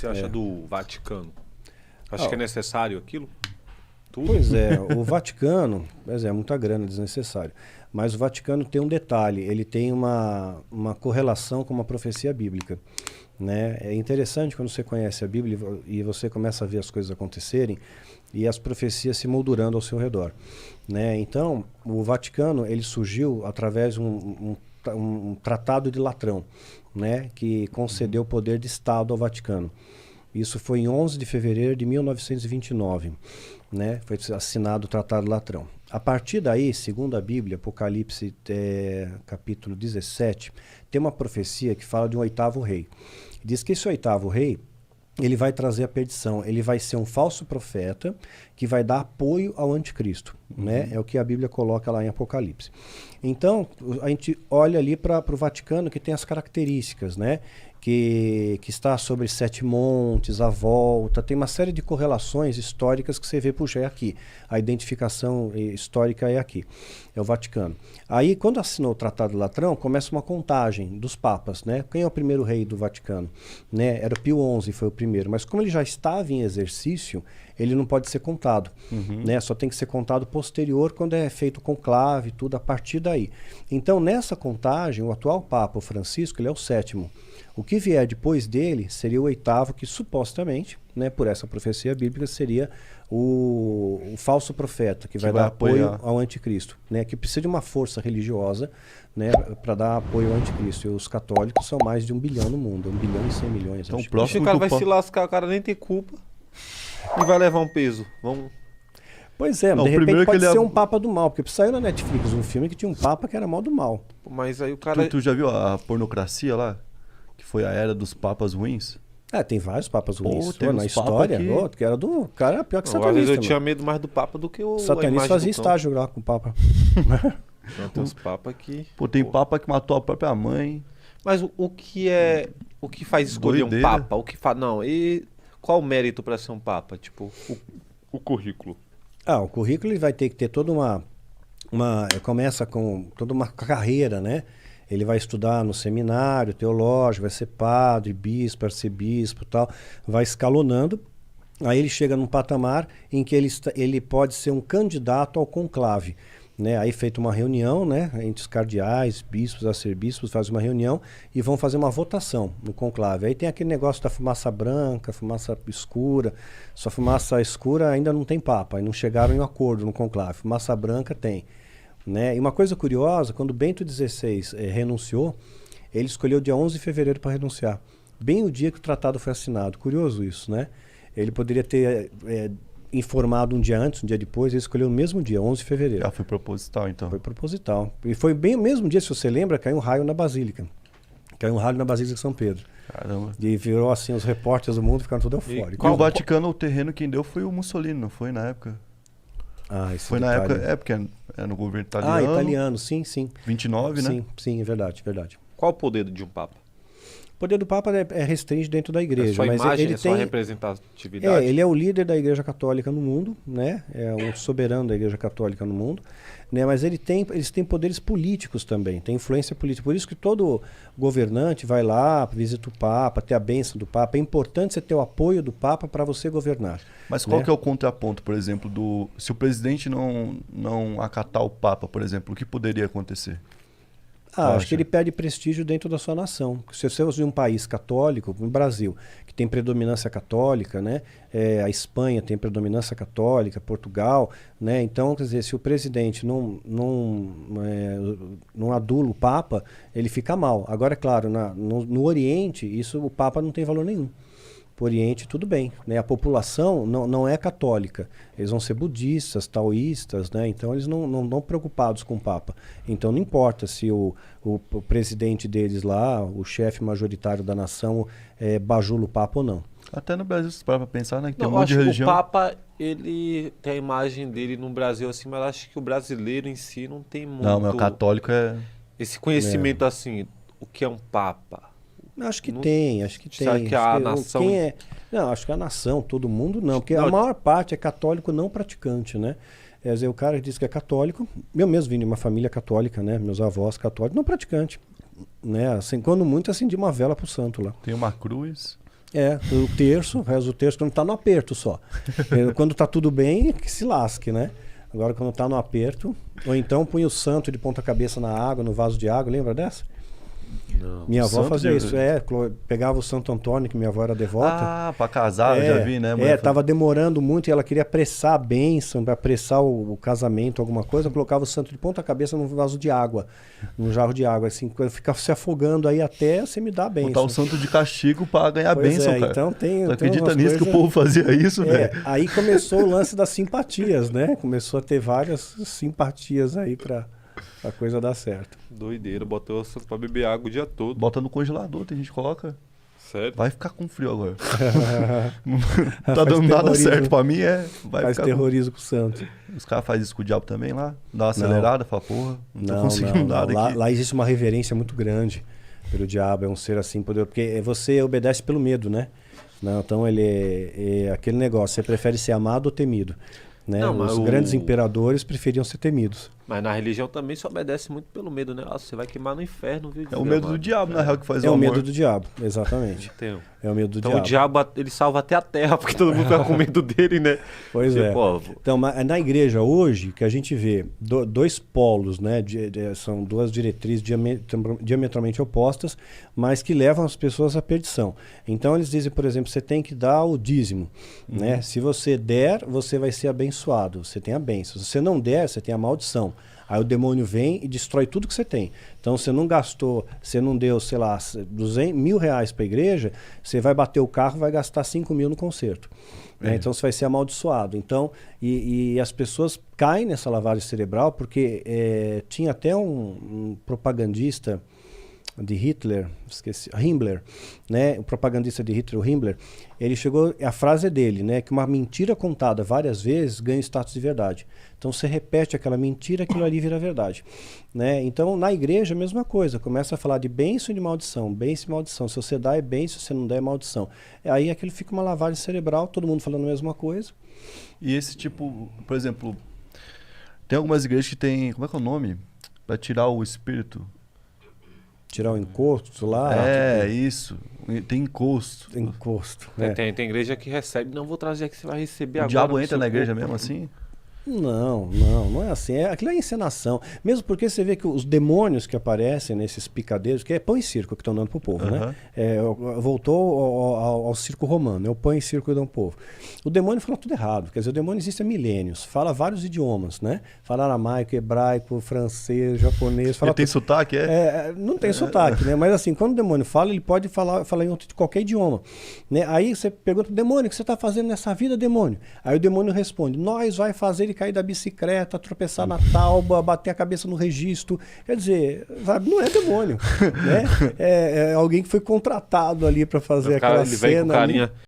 você acha do Vaticano? Acho que é necessário aquilo? Tudo? Pois é, o Vaticano, é muita grana desnecessário. Mas o Vaticano tem um detalhe, ele tem uma correlação com uma profecia bíblica. Né? É interessante quando você conhece a Bíblia e você começa a ver as coisas acontecerem e as profecias se moldurando ao seu redor. Né? Então, o Vaticano ele surgiu através de um tratado de Latrão, né? Que concedeu o poder de Estado ao Vaticano. Isso foi em 11 de fevereiro de 1929. Né? Foi assinado o Tratado de Latrão. A partir daí, segundo a Bíblia, Apocalipse capítulo 17, tem uma profecia que fala de um oitavo rei. Diz que esse oitavo rei, ele vai trazer a perdição, ele vai ser um falso profeta que vai dar apoio ao anticristo. Né? É o que a Bíblia coloca lá em Apocalipse. Então, a gente olha ali para o Vaticano que tem as características, né? Que está sobre 7 montes, a volta, tem uma série de correlações históricas que você vê, puxa, é aqui. A identificação histórica é aqui, é o Vaticano. Aí, quando assinou o Tratado de Latrão, começa uma contagem dos papas, né? Quem é o primeiro rei do Vaticano? Né? Era Pio XI, foi o primeiro, mas como ele já estava em exercício, ele não pode ser contado, né? Só tem que ser contado posterior, quando é feito conclave, tudo a partir daí. Então, nessa contagem, o atual Papa, o Francisco, ele é o 7º. O que vier depois dele seria o 8º, que supostamente, né, por essa profecia bíblica, seria o falso profeta, que vai dar apoio ao anticristo, né, que precisa de uma força religiosa, né, para dar apoio ao anticristo. E os católicos são mais de 1 bilhão no mundo, 1 bilhão e 100 milhões. Então o próximo cara vai se lascar, o cara nem tem culpa e vai levar um peso. Vamos... Pois é, de repente pode ser um papa do mal, porque saiu na Netflix um filme que tinha um papa que era mal do mal. Mas aí o cara... Tu já viu a pornocracia lá? Que foi a era dos papas ruins? Tem vários papas ruins. Tem na história, que era do cara pior que satanista. Às vezes eu tinha medo mais do papa do que o satanista fazia estágio lá com o papa. Não, tem uns papas que... Tem papa que matou a própria mãe. Mas o que faz escolher um papa? E qual o mérito para ser um papa? Tipo, o currículo. O currículo ele vai ter que ter toda começa com toda uma carreira, né? Ele vai estudar no seminário teológico, vai ser padre, bispo, arcebispo e tal, vai escalonando, aí ele chega num patamar em que ele pode ser um candidato ao conclave. Né? Aí feita uma reunião, né, entre os cardeais, bispos, arcebispos, faz uma reunião e vão fazer uma votação no conclave. Aí tem aquele negócio da fumaça branca, fumaça escura. Só fumaça escura ainda não tem papa, aí não chegaram em um acordo no conclave. Fumaça branca tem. Né? E uma coisa curiosa, quando Bento XVI renunciou, ele escolheu o dia 11 de fevereiro para renunciar. Bem o dia que o tratado foi assinado. Curioso isso, né? Ele poderia ter informado um dia antes, um dia depois, ele escolheu no mesmo dia, 11 de fevereiro. Foi proposital, então. Foi proposital. E foi bem o mesmo dia, se você lembra, caiu um raio na Basílica. Caiu um raio na Basílica de São Pedro. Caramba. E virou assim, os repórteres do mundo ficaram todos eufóricos. E o Vaticano, o terreno quem deu foi o Mussolini, não foi na época? Foi na época, porque é no governo italiano. Italiano, sim. 29, né? Sim, é verdade. Qual o poder de um papa? O poder do Papa é restringido dentro da igreja. É só mas imagem, ele só tem representatividade? Ele é o líder da Igreja Católica no mundo, né? É um soberano da Igreja Católica no mundo, né? Mas eles têm poderes políticos também, tem influência política. Por isso que todo governante vai lá, visita o Papa, tem a bênção do Papa. É importante você ter o apoio do Papa para você governar. Mas qual que é o contraponto, por exemplo, se o presidente não acatar o Papa, por exemplo, o que poderia acontecer? Acho que ele perde prestígio dentro da sua nação. Se você é de um país católico, como o Brasil, que tem predominância católica, né? A Espanha tem predominância católica, Portugal, né? Então, quer dizer, se o presidente não adula o Papa, ele fica mal. Agora, é claro, no Oriente, o Papa não tem valor nenhum. Para o Oriente, tudo bem, né? A população não é católica, eles vão ser budistas, taoístas, né? Então eles não estão preocupados com o Papa. Então não importa se o presidente deles lá, o chefe majoritário da nação, bajula o Papa ou não. Até no Brasil, se para pensar, né? Que tem um monte de religião. O Papa, ele tem a imagem dele no Brasil assim, mas acho que o brasileiro em si não tem muito... Não, mas o católico esse conhecimento assim, o que é um Papa? Acho que tem. Será que a nação... Não, acho que a nação, todo mundo não, porque a maior parte é católico não praticante, né? Quer dizer, o cara diz que é católico, eu mesmo vim de uma família católica, né? Meus avós católicos, não praticante, né? Assim, quando muito, acendi uma vela pro santo lá. Tem uma cruz. O terço, reza o terço quando tá no aperto só. Quando tá tudo bem, que se lasque, né? Agora quando tá no aperto, ou então punha o santo de ponta cabeça na água, no vaso de água, lembra dessa? Não. Minha avó fazia isso, pegava o Santo Antônio, que minha avó era devota. Ah, pra casar, eu já vi, né? Tava demorando muito e ela queria apressar a bênção, para apressar o casamento, alguma coisa, colocava o santo de ponta cabeça num vaso de água, num jarro de água, assim, ficava se afogando aí até você me dar a bênção. Botar o santo de castigo pra ganhar a bênção, cara. Então tu acredita nisso que o povo fazia isso, velho? Aí começou o lance das simpatias, né? Começou a ter várias simpatias aí pra a coisa dar certo. Doideira, botou o santo pra beber água o dia todo. Bota no congelador, tem gente que coloca. Sério? Vai ficar com frio agora. Não tá dando nada certo pra mim, faz terrorismo com o santo. Os caras fazem isso com o diabo também lá? Dá uma acelerada, fala, porra, não tô conseguindo nada aqui. Lá existe uma reverência muito grande pelo diabo, é um ser assim poderoso, porque você obedece pelo medo, né? Não, então ele é aquele negócio, você prefere ser amado ou temido? Né? Não, os grandes imperadores preferiam ser temidos. Mas na religião também se obedece muito pelo medo, né? Você vai queimar no inferno, viu? É o medo do diabo, na real, que faz o amor. É o medo do diabo, exatamente. Então, é o medo do diabo. Então o diabo, ele salva até a terra, porque todo mundo fica com medo dele, né? Pois Então, na igreja hoje, que a gente vê dois polos, né? São duas diretrizes diametralmente opostas, mas que levam as pessoas à perdição. Então, eles dizem, por exemplo, você tem que dar o dízimo, né? Se você der, você vai ser abençoado, você tem a bênção. Se você não der, você tem a maldição. Aí o demônio vem e destrói tudo que você tem. Então você não gastou, você não deu, sei lá, R$1.000 para a igreja, você vai bater o carro e vai gastar 5.000 no conserto. Né? Então você vai ser amaldiçoado. Então, e as pessoas caem nessa lavagem cerebral porque tinha até um propagandista de Hitler, esqueci, Himmler, né? O propagandista de Hitler, o Himmler, ele chegou, a frase é dele, né? Que uma mentira contada várias vezes ganha status de verdade. Então você repete aquela mentira, aquilo ali vira verdade, né? Então na igreja a mesma coisa, começa a falar de bênção e de maldição, bênção e maldição. Se você dá é bênção, se você não dá é maldição. Aí aquilo fica uma lavagem cerebral, todo mundo falando a mesma coisa. E esse tipo, por exemplo, tem algumas igrejas que tem, como é que é o nome? Para tirar o espírito. Tirar o encosto lá. Isso. Tem encosto. Tem encosto. Tem igreja que recebe, não vou trazer aqui, você vai receber agora. O diabo entra na igreja corpo. Mesmo assim? Não é assim. Aquilo é encenação. Mesmo porque você vê que os demônios que aparecem nesses picadeiros, que é pão e circo que estão dando pro povo, né? Voltou ao circo romano, é o pão e circo que dão pro povo. O demônio fala tudo errado. Quer dizer, o demônio existe há milênios, fala vários idiomas, né? Fala aramaico, hebraico, francês, japonês. Fala ele tem sotaque, não tem sotaque, né? Mas assim, quando o demônio fala, ele pode falar em qualquer idioma. Né? Aí você pergunta pro demônio, o que você está fazendo nessa vida, demônio? Aí o demônio responde, nós vai fazer cair da bicicleta, tropeçar na tauba, bater a cabeça no registro. Quer dizer, sabe, não é demônio. Né? É alguém que foi contratado ali para fazer aquela cena.